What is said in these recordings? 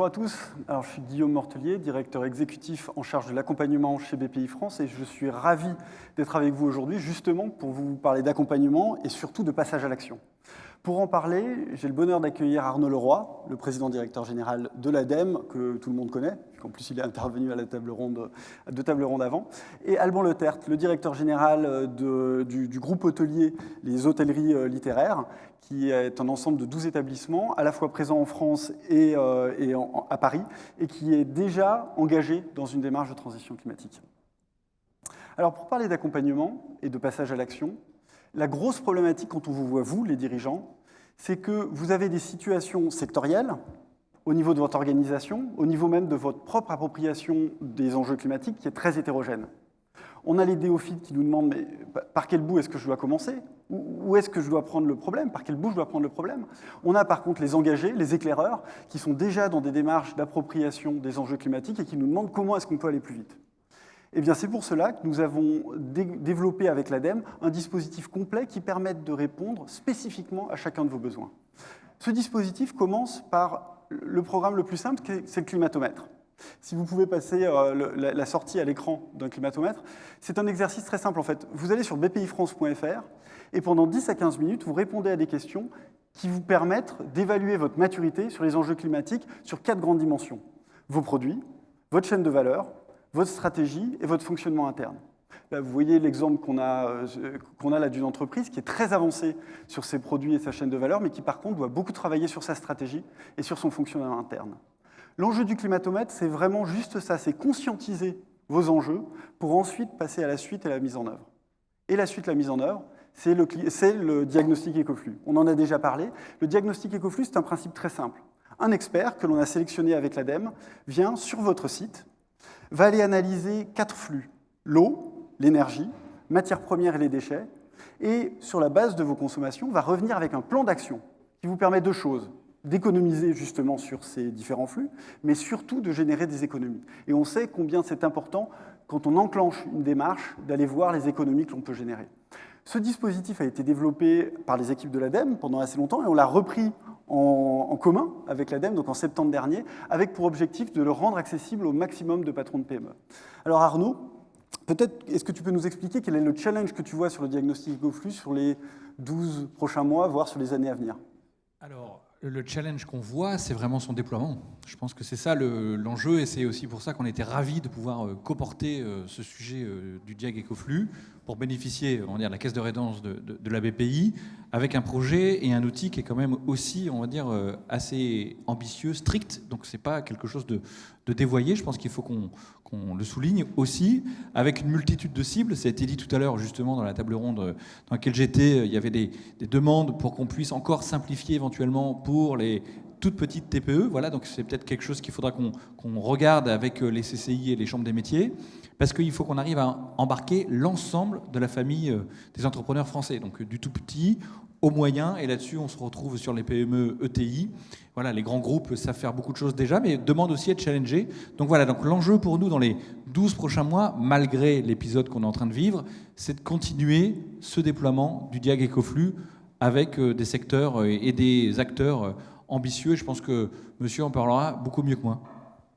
Bonjour à tous, alors, je suis Guillaume Mortelier, directeur exécutif en charge de l'accompagnement chez BPI France et je suis ravi d'être avec vous aujourd'hui justement pour vous parler d'accompagnement et surtout de passage à l'action. Pour en parler, j'ai le bonheur d'accueillir Arnaud Leroy, le président directeur général de l'ADEME, que tout le monde connaît, en plus il est intervenu à la table ronde, à 2 tables rondes avant, et Alban Letert, le directeur général du groupe hôtelier Les Hôtelleries Littéraires, qui est un ensemble de 12 établissements, à la fois présents en France et à Paris, et qui est déjà engagé dans une démarche de transition climatique. Alors pour parler d'accompagnement et de passage à l'action, la grosse problématique quand on vous voit, vous, les dirigeants, c'est que vous avez des situations sectorielles au niveau de votre organisation, au niveau même de votre propre appropriation des enjeux climatiques qui est très hétérogène. On a les néophytes qui nous demandent mais par quel bout est-ce que je dois commencer? Où est-ce que je dois prendre le problème? Par quel bout je dois prendre le problème? On a par contre les engagés, les éclaireurs, qui sont déjà dans des démarches d'appropriation des enjeux climatiques et qui nous demandent comment est-ce qu'on peut aller plus vite. Eh bien, c'est pour cela que nous avons développé avec l'ADEME un dispositif complet qui permette de répondre spécifiquement à chacun de vos besoins. Ce dispositif commence par le programme le plus simple, c'est le climatomètre. Si vous pouvez passer la sortie à l'écran d'un climatomètre, c'est un exercice très simple en fait. Vous allez sur bpifrance.fr et pendant 10 à 15 minutes, vous répondez à des questions qui vous permettent d'évaluer votre maturité sur les enjeux climatiques sur 4 grandes dimensions. Vos produits, votre chaîne de valeur, votre stratégie et votre fonctionnement interne. Là, vous voyez l'exemple qu'on a là d'une entreprise qui est très avancée sur ses produits et sa chaîne de valeur, mais qui par contre doit beaucoup travailler sur sa stratégie et sur son fonctionnement interne. L'enjeu du climatomètre, c'est vraiment juste ça, c'est conscientiser vos enjeux pour ensuite passer à la suite et à la mise en œuvre. Et la suite, la mise en œuvre, c'est le diagnostic écoflux. On en a déjà parlé. Le diagnostic écoflux, c'est un principe très simple. Un expert que l'on a sélectionné avec l'ADEME vient sur votre site, va aller analyser 4 flux, l'eau, l'énergie, matières premières et les déchets, et sur la base de vos consommations, va revenir avec un plan d'action qui vous permet 2 choses, d'économiser justement sur ces différents flux, mais surtout de générer des économies. Et on sait combien c'est important, quand on enclenche une démarche, d'aller voir les économies que l'on peut générer. Ce dispositif a été développé par les équipes de l'ADEME pendant assez longtemps, et on l'a repris en commun avec l'ADEME, donc en septembre dernier, avec pour objectif de le rendre accessible au maximum de patrons de PME. Alors Arnaud, peut-être, est-ce que tu peux nous expliquer quel est le challenge que tu vois sur le diagnostic écoflux sur les 12 prochains mois, voire sur les années à venir? Alors, le challenge qu'on voit, c'est vraiment son déploiement. Je pense que c'est ça l'enjeu, et c'est aussi pour ça qu'on était ravis de pouvoir coporter ce sujet du diag écoflux pour bénéficier, on va dire, de la caisse de résidence de la BPI, avec un projet et un outil qui est quand même aussi, on va dire, assez ambitieux, strict. Donc c'est pas quelque chose de dévoyé. Je pense qu'il faut qu'on le souligne aussi, avec une multitude de cibles. Ça a été dit tout à l'heure, justement, dans la table ronde dans laquelle j'étais. Il y avait des demandes pour qu'on puisse encore simplifier éventuellement pour les toutes petites TPE. Voilà, donc c'est peut-être quelque chose qu'il faudra qu'on regarde avec les CCI et les chambres des métiers, parce qu'il faut qu'on arrive à embarquer l'ensemble de la famille des entrepreneurs français, donc du tout petit au moyen, et là-dessus on se retrouve sur les PME ETI. Voilà, les grands groupes savent faire beaucoup de choses déjà, mais demandent aussi à être challengés. Donc voilà, donc l'enjeu pour nous dans les 12 prochains mois, malgré l'épisode qu'on est en train de vivre, c'est de continuer ce déploiement du diag écoflux avec des secteurs et des acteurs ambitieux. Je pense que monsieur en parlera beaucoup mieux que moi.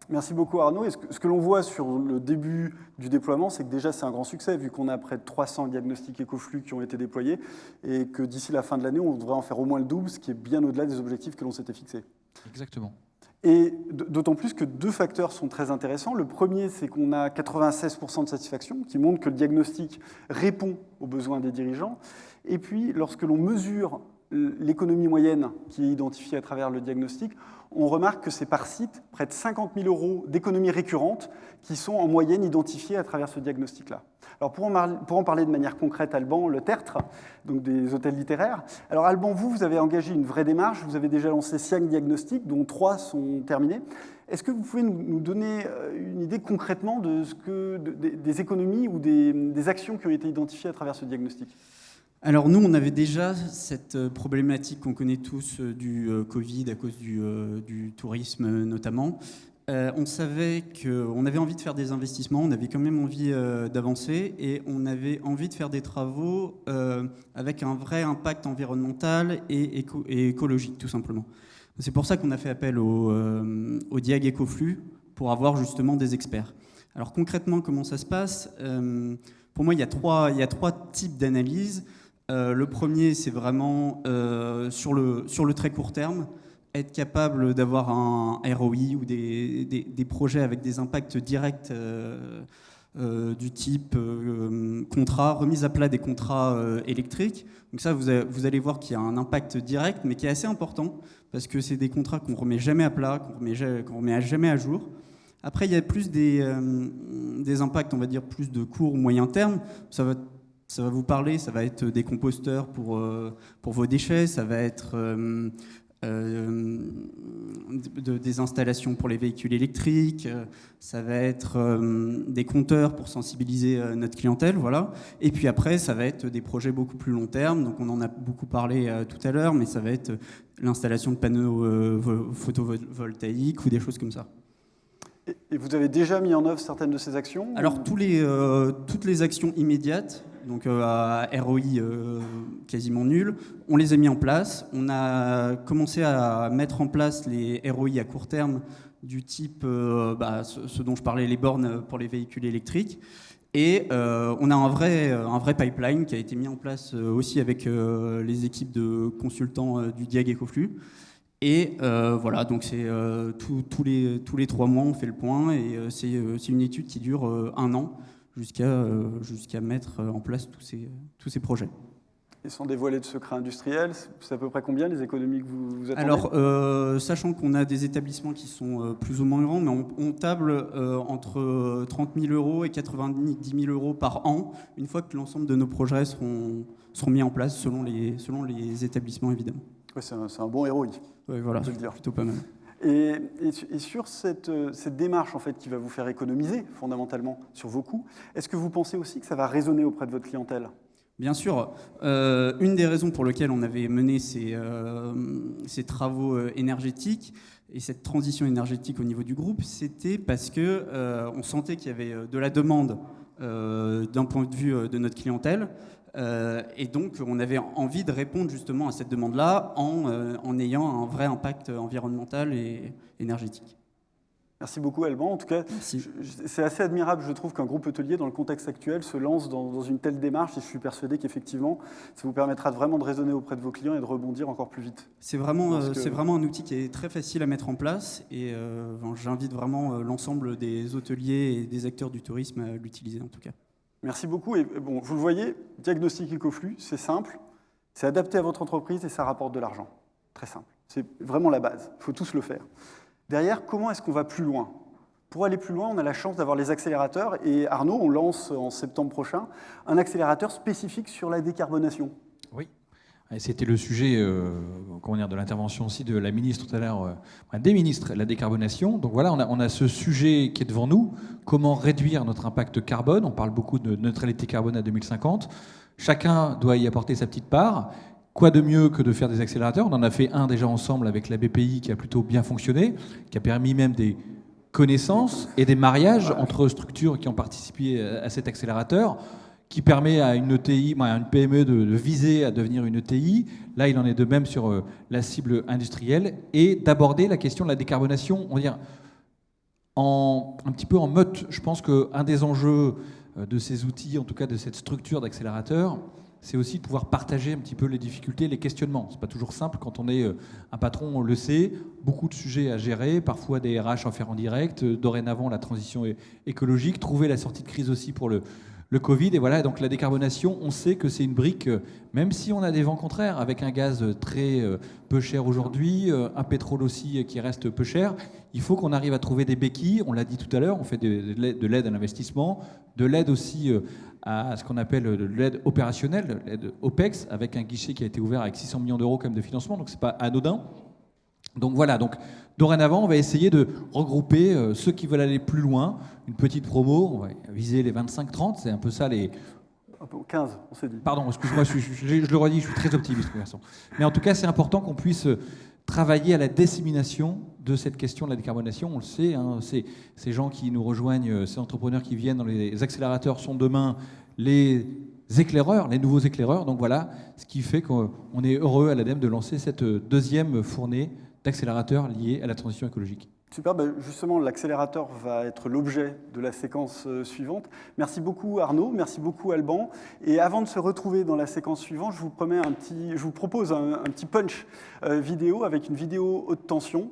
Merci beaucoup Arnaud. Et ce que l'on voit sur le début du déploiement, c'est que déjà c'est un grand succès, vu qu'on a près de 300 diagnostics écoflux qui ont été déployés, et que d'ici la fin de l'année, on devrait en faire au moins le double, ce qui est bien au-delà des objectifs que l'on s'était fixés. Exactement. Et d'autant plus que 2 facteurs sont très intéressants. Le premier, c'est qu'on a 96% de satisfaction, qui montre que le diagnostic répond aux besoins des dirigeants. Et puis, lorsque l'on mesure l'économie moyenne qui est identifiée à travers le diagnostic, on remarque que c'est par site près de 50 000 € d'économies récurrentes qui sont en moyenne identifiées à travers ce diagnostic-là. Alors pour en parler de manière concrète, Alban Letert, donc des hôtels littéraires. Alors Alban, vous avez engagé une vraie démarche, vous avez déjà lancé 5 diagnostics, dont 3 sont terminés. Est-ce que vous pouvez nous donner une idée concrètement des économies ou des actions qui ont été identifiées à travers ce diagnostic ? Alors nous, on avait déjà cette problématique qu'on connaît tous du Covid à cause du tourisme notamment. On savait qu'on avait envie de faire des investissements, on avait quand même envie d'avancer et on avait envie de faire des travaux avec un vrai impact environnemental et écologique tout simplement. C'est pour ça qu'on a fait appel au Diag Ecoflux pour avoir justement des experts. Alors concrètement, comment ça se passe? Pour moi, il y a trois types d'analyses. Le premier, c'est vraiment sur le très court terme, être capable d'avoir un ROI ou des projets avec des impacts directs du type contrat, remise à plat des contrats électriques. Donc ça, vous allez voir qu'il y a un impact direct, mais qui est assez important, parce que c'est des contrats qu'on ne remet jamais à plat, qu'on remet jamais à jour. Après, il y a plus des impacts, on va dire, plus de court ou moyen terme. Ça va vous parler, ça va être des composteurs pour vos déchets, ça va être des installations pour les véhicules électriques, ça va être des compteurs pour sensibiliser notre clientèle, voilà. Et puis après, ça va être des projets beaucoup plus long terme, donc on en a beaucoup parlé tout à l'heure, mais ça va être l'installation de panneaux photovoltaïques ou des choses comme ça. Et vous avez déjà mis en œuvre certaines de ces actions? Alors toutes les actions immédiates, donc à ROI quasiment nul, on les a mis en place. On a commencé à mettre en place les ROI à court terme du type, ce dont je parlais, les bornes pour les véhicules électriques. Et on a un vrai pipeline qui a été mis en place aussi avec les équipes de consultants du Diag Ecoflux. Et voilà, donc c'est tous les 3 mois on fait le point et c'est une étude qui dure 1 an jusqu'à mettre en place tous ces projets. Et sans dévoiler de secret industriel, c'est à peu près combien les économies que vous attendez? Alors, sachant qu'on a des établissements qui sont plus ou moins grands, mais on table entre 30 000 euros et 90 000 euros par an, une fois que l'ensemble de nos projets seront mis en place selon les établissements, évidemment. Ouais, c'est un bon ROI. Oui, voilà, on peut le dire. Plutôt pas mal. Et sur cette démarche en fait, qui va vous faire économiser fondamentalement sur vos coûts, est-ce que vous pensez aussi que ça va résonner auprès de votre clientèle? Bien sûr. Une des raisons pour lesquelles on avait mené ces travaux énergétiques et cette transition énergétique au niveau du groupe, c'était parce qu'on sentait qu'il y avait de la demande d'un point de vue de notre clientèle. Et donc, on avait envie de répondre justement à cette demande-là en ayant un vrai impact environnemental et énergétique. Merci beaucoup, Alban. En tout cas, c'est assez admirable, je trouve, qu'un groupe hôtelier, dans le contexte actuel, se lance dans une telle démarche. Et je suis persuadé qu'effectivement, ça vous permettra vraiment de raisonner auprès de vos clients et de rebondir encore plus vite. C'est vraiment un outil qui est très facile à mettre en place. Et j'invite vraiment l'ensemble des hôteliers et des acteurs du tourisme à l'utiliser, en tout cas. Merci beaucoup. Et bon, vous le voyez, Diagnostic Ecoflux, c'est simple, c'est adapté à votre entreprise et ça rapporte de l'argent. Très simple. C'est vraiment la base. Il faut tous le faire. Derrière, comment est-ce qu'on va plus loin? Pour aller plus loin, on a la chance d'avoir les accélérateurs. Et Arnaud, on lance en septembre prochain un accélérateur spécifique sur la décarbonation. Oui. Et c'était le sujet de l'intervention aussi de la ministre tout à l'heure, des ministres, la décarbonation. Donc voilà, on a ce sujet qui est devant nous. Comment réduire notre impact carbone? On parle beaucoup de neutralité carbone à 2050. Chacun doit y apporter sa petite part. Quoi de mieux que de faire des accélérateurs? On en a fait un déjà ensemble avec la BPI qui a plutôt bien fonctionné, qui a permis même des connaissances et des mariages entre structures qui ont participé à cet accélérateur, qui permet à une ETI, à une PME de viser à devenir une ETI. Là, il en est de même sur la cible industrielle et d'aborder la question de la décarbonation, on va dire, un petit peu en meute. Je pense qu'un des enjeux de ces outils, en tout cas de cette structure d'accélérateur, c'est aussi de pouvoir partager un petit peu les difficultés, les questionnements. C'est pas toujours simple quand on est un patron, on le sait, beaucoup de sujets à gérer, parfois des RH en faire en direct, dorénavant la transition écologique, trouver la sortie de crise aussi pour le Covid. Et voilà, donc la décarbonation, on sait que c'est une brique, même si on a des vents contraires, avec un gaz très peu cher aujourd'hui, un pétrole aussi qui reste peu cher, il faut qu'on arrive à trouver des béquilles. On l'a dit tout à l'heure, on fait de l'aide à l'investissement, de l'aide aussi à ce qu'on appelle de l'aide opérationnelle, l'aide OPEX, avec un guichet qui a été ouvert avec 600 millions d'euros comme de financement, donc c'est pas anodin. Donc voilà, donc dorénavant, on va essayer de regrouper ceux qui veulent aller plus loin. Une petite promo, on va viser les 25-30, c'est un peu ça les... 15, on s'est dit. Pardon, excuse-moi, je le redis, je suis très optimiste, garçon. Mais en tout cas, c'est important qu'on puisse travailler à la dissémination de cette question de la décarbonation. On le sait, hein, ces gens qui nous rejoignent, ces entrepreneurs qui viennent dans les accélérateurs sont demain les éclaireurs, les nouveaux éclaireurs. Donc voilà, ce qui fait qu'on est heureux à l'ADEME de lancer cette deuxième fournée d'accélérateurs liés à la transition écologique. Super, justement, l'accélérateur va être l'objet de la séquence suivante. Merci beaucoup Arnaud, merci beaucoup Alban. Et avant de se retrouver dans la séquence suivante, je vous propose un petit punch vidéo avec une vidéo haute tension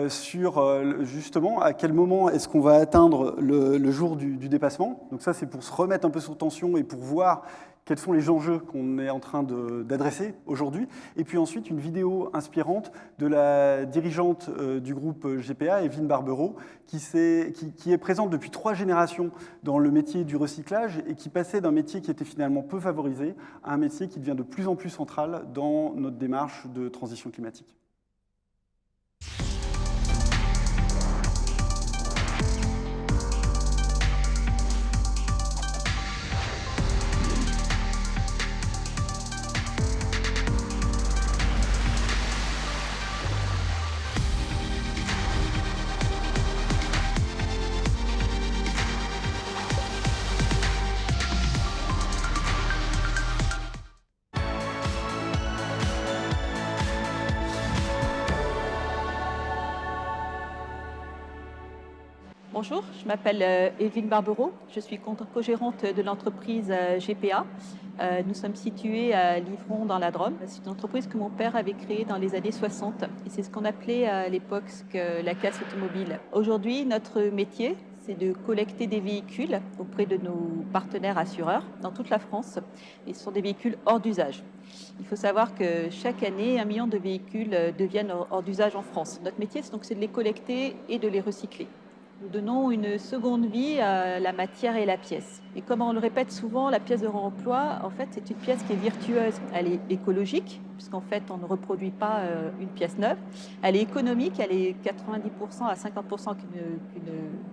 sur justement à quel moment est-ce qu'on va atteindre le jour du dépassement. Donc ça, c'est pour se remettre un peu sous tension et pour voir quels sont les enjeux qu'on est en train d'adresser aujourd'hui. Et puis ensuite, une vidéo inspirante de la dirigeante du groupe GPA, Evelyne Barbero, qui est présente depuis 3 générations dans le métier du recyclage et qui passait d'un métier qui était finalement peu favorisé à un métier qui devient de plus en plus central dans notre démarche de transition climatique. Bonjour, je m'appelle Evelyne Barbero, je suis co-gérante de l'entreprise GPA. Nous sommes situés à Livron dans la Drôme. C'est une entreprise que mon père avait créée dans les années 60 et c'est ce qu'on appelait à l'époque la casse automobile. Aujourd'hui, notre métier, c'est de collecter des véhicules auprès de nos partenaires assureurs dans toute la France et ce sont des véhicules hors d'usage. Il faut savoir que chaque année, 1 million de véhicules deviennent hors d'usage en France. Notre métier, c'est de les collecter et de les recycler. Nous donnons une seconde vie à la matière et la pièce. Et comme on le répète souvent, la pièce de réemploi, en fait, c'est une pièce qui est virtueuse. Elle est écologique, puisqu'en fait, on ne reproduit pas une pièce neuve. Elle est économique, elle est 90% à 50%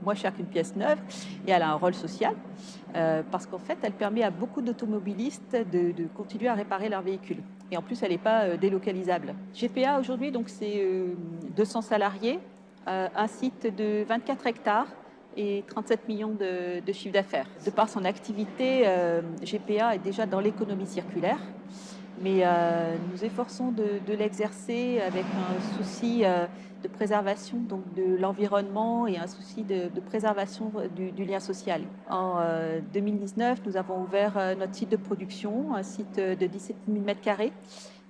moins chère qu'une pièce neuve. Et elle a un rôle social, parce qu'en fait, elle permet à beaucoup d'automobilistes de continuer à réparer leur véhicule. Et en plus, elle n'est pas délocalisable. GPA, aujourd'hui, donc c'est 200 salariés, un site de 24 hectares et 37 millions de chiffre d'affaires. De par son activité, GPA est déjà dans l'économie circulaire, mais nous efforçons de l'exercer avec un souci de préservation donc de l'environnement et un souci de préservation du lien social. En 2019, nous avons ouvert notre site de production, un site de 17 000 m².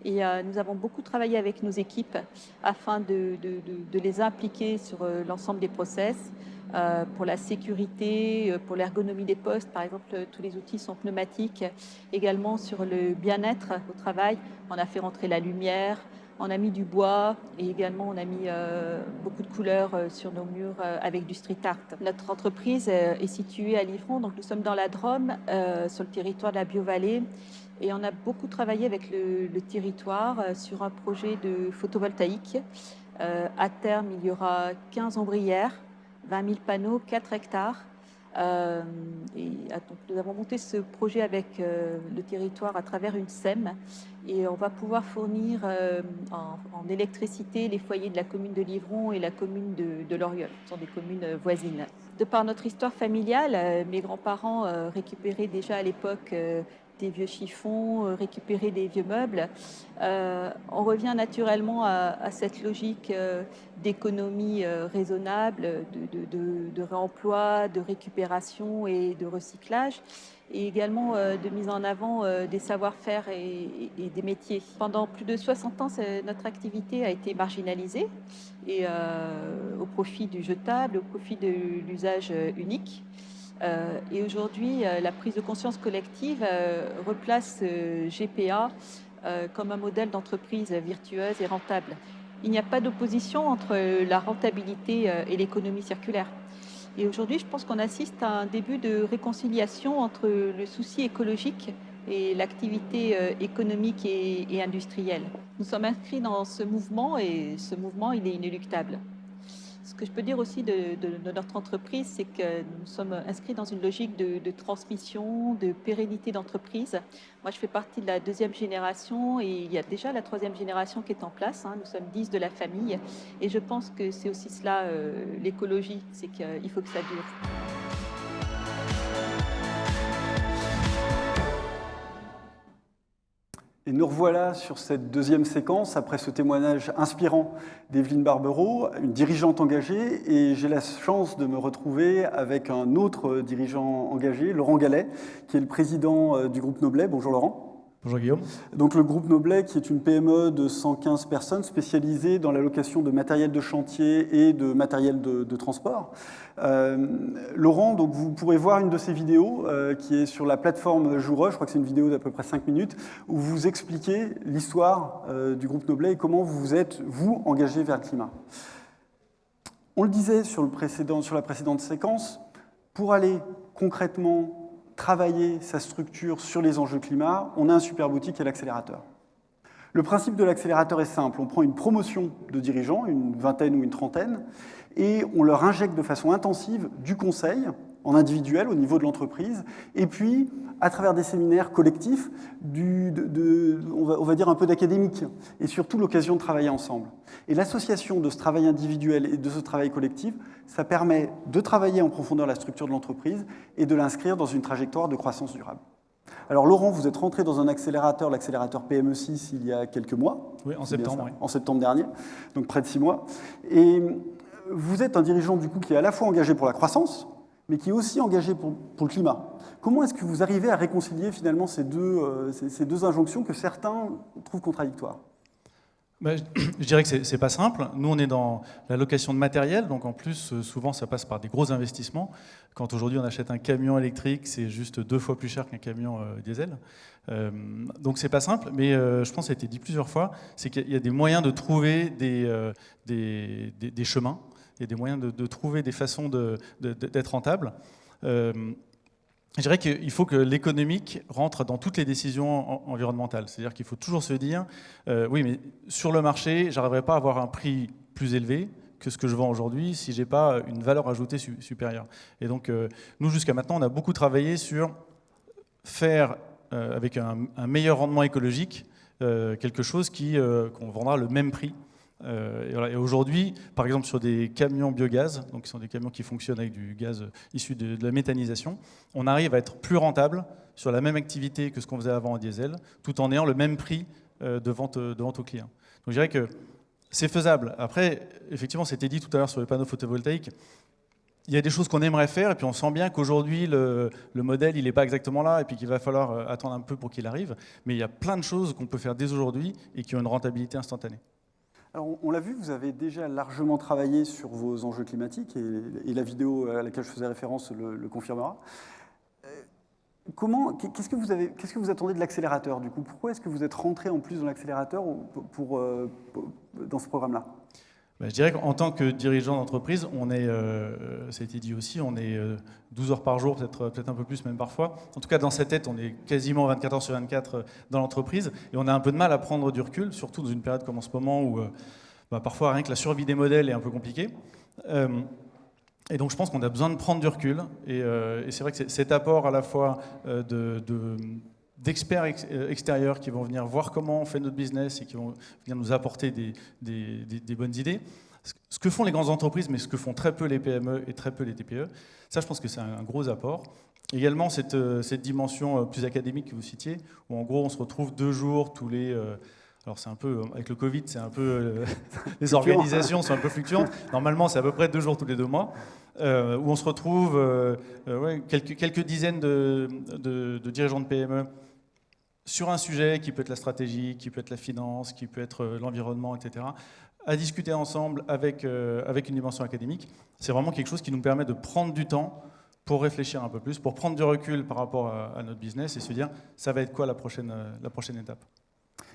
Et nous avons beaucoup travaillé avec nos équipes afin de les impliquer sur l'ensemble des process, pour la sécurité, pour l'ergonomie des postes. Par exemple, tous les outils sont pneumatiques. Également sur le bien-être au travail, on a fait rentrer la lumière, on a mis du bois et également on a mis beaucoup de couleurs sur nos murs avec du street art. Notre entreprise est située à Livron, donc nous sommes dans la Drôme, sur le territoire de la Biovallée. Et on a beaucoup travaillé avec le territoire sur un projet de photovoltaïque. À terme, il y aura 15 ombrières, 20 000 panneaux, 4 hectares. Donc, nous avons monté ce projet avec le territoire à travers une SEM. Et on va pouvoir fournir en électricité les foyers de la commune de Livron et la commune de Loriol. Ce sont des communes voisines. De par notre histoire familiale, mes grands-parents récupéraient déjà à l'époque des vieux chiffons, récupérer des vieux meubles. On revient naturellement à cette logique d'économie raisonnable, de réemploi, de récupération et de recyclage, et également de mise en avant des savoir-faire et des métiers. Pendant plus de 60 ans, notre activité a été marginalisée et au profit du jetable, au profit de l'usage unique. Et aujourd'hui, la prise de conscience collective replace GPA comme un modèle d'entreprise virtueuse et rentable. Il n'y a pas d'opposition entre la rentabilité et l'économie circulaire. Et aujourd'hui, je pense qu'on assiste à un début de réconciliation entre le souci écologique et l'activité économique et industrielle. Nous sommes inscrits dans ce mouvement et ce mouvement, il est inéluctable. Ce que je peux dire aussi de notre entreprise, c'est que nous sommes inscrits dans une logique de transmission, de pérennité d'entreprise. Moi, je fais partie de la 2e génération et il y a déjà la 3e génération qui est en place. Nous sommes 10 de la famille et je pense que c'est aussi cela, l'écologie, c'est qu'il faut que ça dure. Et nous revoilà sur cette deuxième séquence, après ce témoignage inspirant d'Evelyne Barbero, une dirigeante engagée, et j'ai la chance de me retrouver avec un autre dirigeant engagé, Laurent Gallet, qui est le président du groupe Noblet. Bonjour Laurent. Bonjour Guillaume. Donc le groupe Noblet, qui est une PME de 115 personnes spécialisée dans la location de matériel de chantier et de matériel de transport. Laurent, donc vous pourrez voir une de ces vidéos qui est sur la plateforme Joureux, je crois que c'est une vidéo d'à peu près 5 minutes, où vous expliquez l'histoire du groupe Noblet et comment vous vous êtes, vous, engagé vers le climat. On le disait sur la précédente séquence, pour aller concrètement travailler sa structure sur les enjeux climat, on a un superbe outil qui est l'accélérateur. Le principe de l'accélérateur est simple. On prend une promotion de dirigeants, une vingtaine ou une trentaine, et on leur injecte de façon intensive du conseil en individuel au niveau de l'entreprise, et puis à travers des séminaires collectifs, on va dire un peu d'académique, et surtout l'occasion de travailler ensemble. Et l'association de ce travail individuel et de ce travail collectif, ça permet de travailler en profondeur la structure de l'entreprise et de l'inscrire dans une trajectoire de croissance durable. Alors Laurent, vous êtes rentré dans un accélérateur, l'accélérateur PME6, il y a quelques mois. Oui, en septembre. Oui. En septembre dernier, donc près de 6 mois. Et vous êtes un dirigeant du coup qui est à la fois engagé pour la croissance, mais qui est aussi engagé pour le climat. Comment est-ce que vous arrivez à réconcilier finalement ces deux injonctions que certains trouvent contradictoires ? Je dirais que c'est pas simple. Nous, on est dans la location de matériel, donc en plus, souvent, ça passe par des gros investissements. Quand aujourd'hui, on achète un camion électrique, c'est juste 2 fois plus cher qu'un camion diesel. Donc, c'est pas simple, mais je pense que ça a été dit plusieurs fois, c'est qu'il y a des moyens de trouver des chemins, il y a des moyens de trouver des façons d'être rentable. Je dirais qu'il faut que l'économique rentre dans toutes les décisions environnementales. C'est-à-dire qu'il faut toujours se dire, oui, mais sur le marché, je n'arriverai pas à avoir un prix plus élevé que ce que je vends aujourd'hui si je n'ai pas une valeur ajoutée supérieure. Et donc, nous, jusqu'à maintenant, on a beaucoup travaillé sur faire, avec un meilleur rendement écologique, quelque chose qu'on vendra le même prix. Et, voilà. Et aujourd'hui, par exemple, sur des camions biogaz, donc qui sont des camions qui fonctionnent avec du gaz issu de la méthanisation, on arrive à être plus rentable sur la même activité que ce qu'on faisait avant en diesel, tout en ayant le même prix de vente aux clients. Donc je dirais que c'est faisable. Après, effectivement, c'était dit tout à l'heure sur les panneaux photovoltaïques, il y a des choses qu'on aimerait faire, et puis on sent bien qu'aujourd'hui, le modèle, il n'est pas exactement là, et puis qu'il va falloir attendre un peu pour qu'il arrive. Mais il y a plein de choses qu'on peut faire dès aujourd'hui et qui ont une rentabilité instantanée. Alors, on l'a vu, vous avez déjà largement travaillé sur vos enjeux climatiques, et la vidéo à laquelle je faisais référence le confirmera. Qu'est-ce que vous attendez de l'accélérateur, du coup ? Pourquoi est-ce que vous êtes rentré en plus dans l'accélérateur dans ce programme-là ? Je dirais qu'en tant que dirigeant d'entreprise, on est, ça a été dit aussi, on est 12 heures par jour, peut-être un peu plus même parfois. En tout cas, dans cette tête, on est quasiment 24 heures sur 24 dans l'entreprise. Et on a un peu de mal à prendre du recul, surtout dans une période comme en ce moment où parfois rien que la survie des modèles est un peu compliquée. Et donc je pense qu'on a besoin de prendre du recul. Et c'est vrai que cet apport à la fois d'experts extérieurs qui vont venir voir comment on fait notre business et qui vont venir nous apporter des bonnes idées. Ce que font les grandes entreprises, mais ce que font très peu les PME et très peu les TPE, ça je pense que c'est un gros apport. Également cette dimension plus académique que vous citiez, où en gros on se retrouve 2 jours tous les... alors c'est un peu, avec le Covid, c'est un peu... les organisations sont un peu fluctuantes. Normalement c'est à peu près 2 jours tous les 2 mois, où on se retrouve quelques dizaines de dirigeants de PME sur un sujet qui peut être la stratégie, qui peut être la finance, qui peut être l'environnement, etc., à discuter ensemble avec une dimension académique. C'est vraiment quelque chose qui nous permet de prendre du temps pour réfléchir un peu plus, pour prendre du recul par rapport à notre business et se dire ça va être quoi la prochaine étape.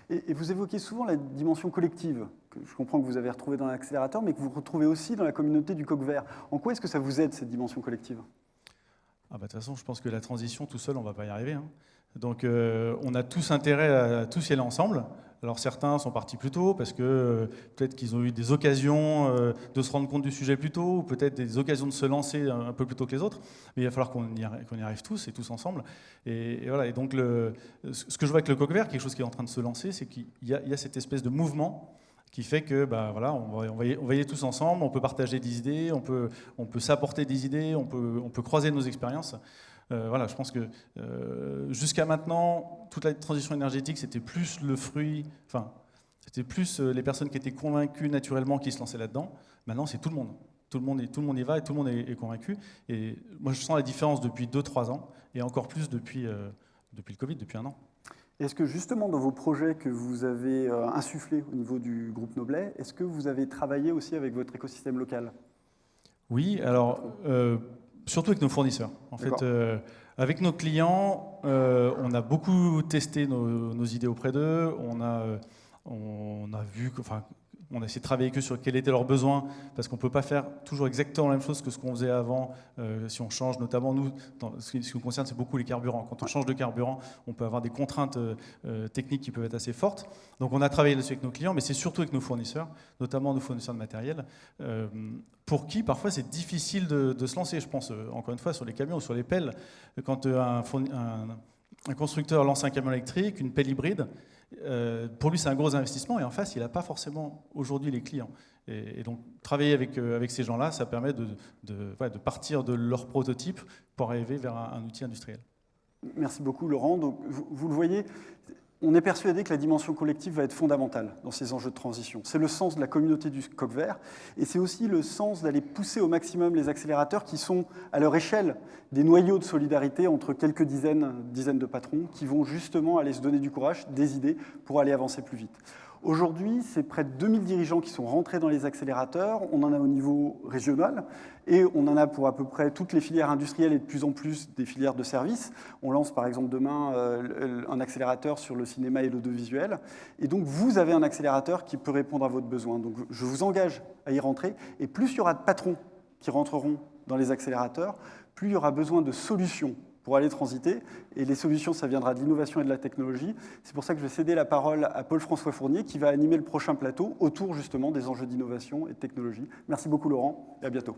Et vous évoquez souvent la dimension collective, que je comprends que vous avez retrouvée dans l'accélérateur, mais que vous retrouvez aussi dans la communauté du coq vert. En quoi est-ce que ça vous aide, cette dimension collective ? De toute façon, je pense que la transition, tout seul, on ne va pas y arriver. Donc, on a tous intérêt à tous y aller ensemble. Alors, certains sont partis plus tôt parce que peut-être qu'ils ont eu des occasions de se rendre compte du sujet plus tôt, ou peut-être des occasions de se lancer un peu plus tôt que les autres. Mais il va falloir qu'on y arrive tous et tous ensemble. Et voilà. Et donc, ce que je vois avec le coq vert, quelque chose qui est en train de se lancer, c'est qu'il y a cette espèce de mouvement qui fait que voilà, on va y aller tous ensemble, on peut partager des idées, on peut s'apporter des idées, on peut croiser nos expériences. Voilà, je pense que jusqu'à maintenant, toute la transition énergétique, c'était plus le fruit, enfin, c'était plus les personnes qui étaient convaincues naturellement qui se lançaient là-dedans. Maintenant, c'est tout le monde. Tout le monde y va et tout le monde est convaincu. Et moi, je sens la différence depuis 2-3 ans, et encore plus depuis le Covid, depuis 1 an. Est-ce que justement dans vos projets que vous avez insufflés au niveau du groupe Noblet, est-ce que vous avez travaillé aussi avec votre écosystème local? Oui, alors surtout avec nos fournisseurs. En fait, avec nos clients, on a beaucoup testé nos idées auprès d'eux. On a vu, enfin, on a essayé de travailler avec eux sur quels étaient leurs besoins, parce qu'on ne peut pas faire toujours exactement la même chose que ce qu'on faisait avant. Si on change, notamment nous, ce qui nous concerne, c'est beaucoup les carburants. Quand on change de carburant, on peut avoir des contraintes techniques qui peuvent être assez fortes. Donc on a travaillé là-dessus avec nos clients, mais c'est surtout avec nos fournisseurs, notamment nos fournisseurs de matériel, pour qui parfois c'est difficile de se lancer. Je pense encore une fois sur les camions ou sur les pelles. Quand un constructeur lance un camion électrique, une pelle hybride, pour lui, c'est un gros investissement, et en face, il n'a pas forcément aujourd'hui les clients. Et donc, travailler avec ces gens-là, ça permet de partir de leur prototype pour arriver vers un outil industriel. Merci beaucoup, Laurent. Donc, vous le voyez, on est persuadé que la dimension collective va être fondamentale dans ces enjeux de transition. C'est le sens de la communauté du coq vert, et c'est aussi le sens d'aller pousser au maximum les accélérateurs qui sont, à leur échelle, des noyaux de solidarité entre quelques dizaines de patrons qui vont justement aller se donner du courage, des idées, pour aller avancer plus vite. Aujourd'hui, c'est près de 2000 dirigeants qui sont rentrés dans les accélérateurs. On en a au niveau régional et on en a pour à peu près toutes les filières industrielles et de plus en plus des filières de services. On lance par exemple demain un accélérateur sur le cinéma et l'audiovisuel. Et donc vous avez un accélérateur qui peut répondre à votre besoin. Donc je vous engage à y rentrer. Et plus il y aura de patrons qui rentreront dans les accélérateurs, plus il y aura besoin de solutions pour aller transiter. Et les solutions, ça viendra de l'innovation et de la technologie. C'est pour ça que je vais céder la parole à Paul-François Fournier, qui va animer le prochain plateau autour justement des enjeux d'innovation et de technologie. Merci beaucoup Laurent, et à bientôt.